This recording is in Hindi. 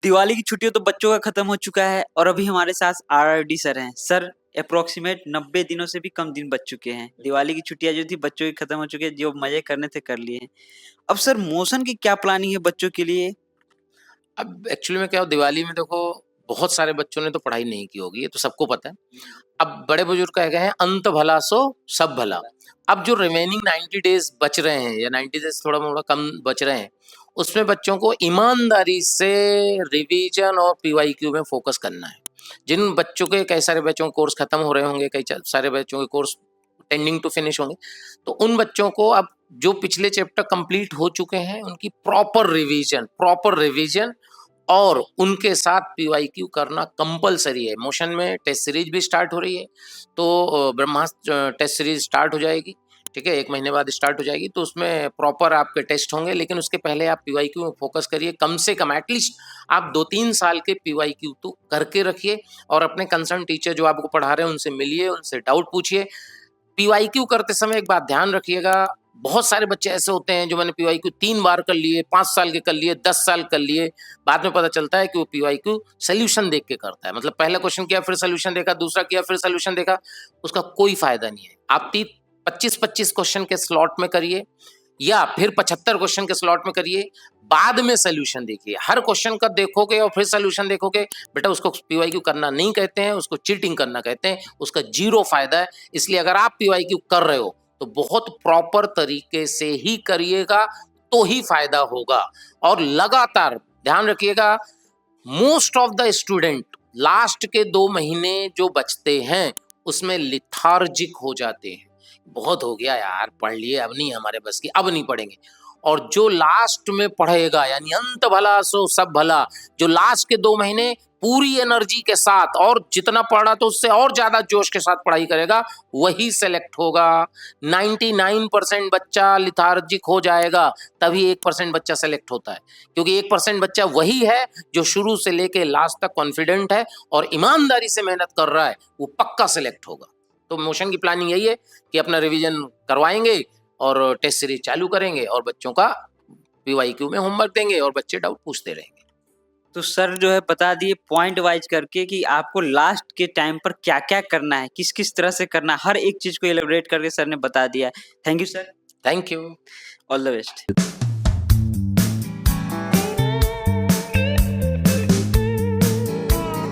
दिवाली की छुट्टियां तो बच्चों का खत्म हो चुका है और अभी हमारे साथ आरआरडी सर हैं। सर अप्रोक्सीमेट 90 दिनों से भी कम दिन बच चुके हैं। दिवाली की छुट्टियां जो थी बच्चों की खत्म हो चुकी है, जो मजे करने थे कर लिए हैं। अब सर मोशन की क्या प्लानिंग है बच्चों के लिए? अब एक्चुअली में क्या हो, दिवाली में देखो बहुत सारे बच्चों ने तो पढ़ाई नहीं की होगी, ये तो सबको पता है। अब बड़े बुजुर्ग कह गए हैं अंत भला सो सब भला। अब जो रिमेनिंग 90 डेज बच रहे हैं या 90 डेज थोड़ा मोड़ा कम बच रहे हैं, उसमें बच्चों को ईमानदारी से रिवीजन और पीवाईक्यू में फोकस करना है। जिन बच्चों के कई सारे बच्चों के कोर्स खत्म हो रहे होंगे, सारे बच्चों के कोर्स टेंडिंग टू फिनिश होंगे, तो उन बच्चों को अब जो पिछले चैप्टर कंप्लीट हो चुके हैं उनकी प्रॉपर रिवीजन और उनके साथ पीवाईक्यू करना कंपलसरी है। मोशन में टेस्ट सीरीज भी स्टार्ट हो रही है, तो ब्रह्मास्त्र टेस्ट सीरीज स्टार्ट हो जाएगी, ठीक है, 1 महीने बाद स्टार्ट हो जाएगी। तो उसमें प्रॉपर आपके टेस्ट होंगे, लेकिन उसके पहले आप पीवाईक्यू में फोकस करिए। कम से कम एटलीस्ट आप 2-3 साल के पीवाईक्यू तो करके रखिए और अपने कंसर्न टीचर जो आपको पढ़ा रहे हैं उनसे मिलिए, उनसे डाउट पूछिए। पीवाईक्यू करते समय एक बात ध्यान रखिएगा, बहुत सारे बच्चे ऐसे होते हैं जो मैंने पीवाईक्यू 3 बार कर लिए, 5 साल के कर लिए, 10 साल कर लिए, बाद में पता चलता है कि वो पीवाईक्यू सोल्यूशन देख के करता है। मतलब पहला क्वेश्चन किया फिर सोल्यूशन देखा, दूसरा किया फिर सोल्यूशन देखा, उसका कोई फायदा नहीं है। आप 25-25 क्वेश्चन के स्लॉट में करिए या फिर 75 क्वेश्चन के स्लॉट में करिए, बाद में सोल्यूशन देखिए। हर क्वेश्चन का देखोगे और फिर सोल्यूशन देखोगे, बेटा उसको पीवाईक्यू करना नहीं कहते हैं, उसको चीटिंग करना कहते हैं, उसका जीरो फायदा है। इसलिए अगर आप पीवाईक्यू कर रहे हो तो बहुत प्रॉपर तरीके से ही करिएगा, तो ही फायदा होगा। और लगातार ध्यान रखिएगा, most of the student last के 2 महीने जो बचते हैं उसमें लिथार्जिक हो जाते हैं, बहुत हो गया यार, पढ़ लिए, अब नहीं हमारे बस की, अब नहीं पढ़ेंगे। और जो लास्ट में पढ़ेगा, यानी अंत भला सो सब भला, जो लास्ट के 2 महीने पूरी एनर्जी के साथ और जितना पढ़ा तो उससे और ज्यादा जोश के साथ पढ़ाई करेगा, वही सेलेक्ट होगा। 99% बच्चा लिथार्जिक हो जाएगा, तभी 1% बच्चा सेलेक्ट होता है, क्योंकि 1% बच्चा वही है जो शुरू से लेके लास्ट तक कॉन्फिडेंट है और ईमानदारी से मेहनत कर रहा है, वो पक्का सेलेक्ट होगा। तो मोशन की प्लानिंग यही है कि अपना रिवीजन करवाएंगे और टेस्ट सीरीज चालू करेंगे और बच्चों का पीवाईक्यू में होमवर्क देंगे और बच्चे डाउट पूछते रहेंगे। तो सर जो है बता दिए पॉइंट वाइज करके कि आपको लास्ट के टाइम पर क्या क्या करना है, किस किस तरह से करना है, हर एक चीज को एलिब्रेट करके सर ने बता दिया है। Thank you sir. Thank you. All the best.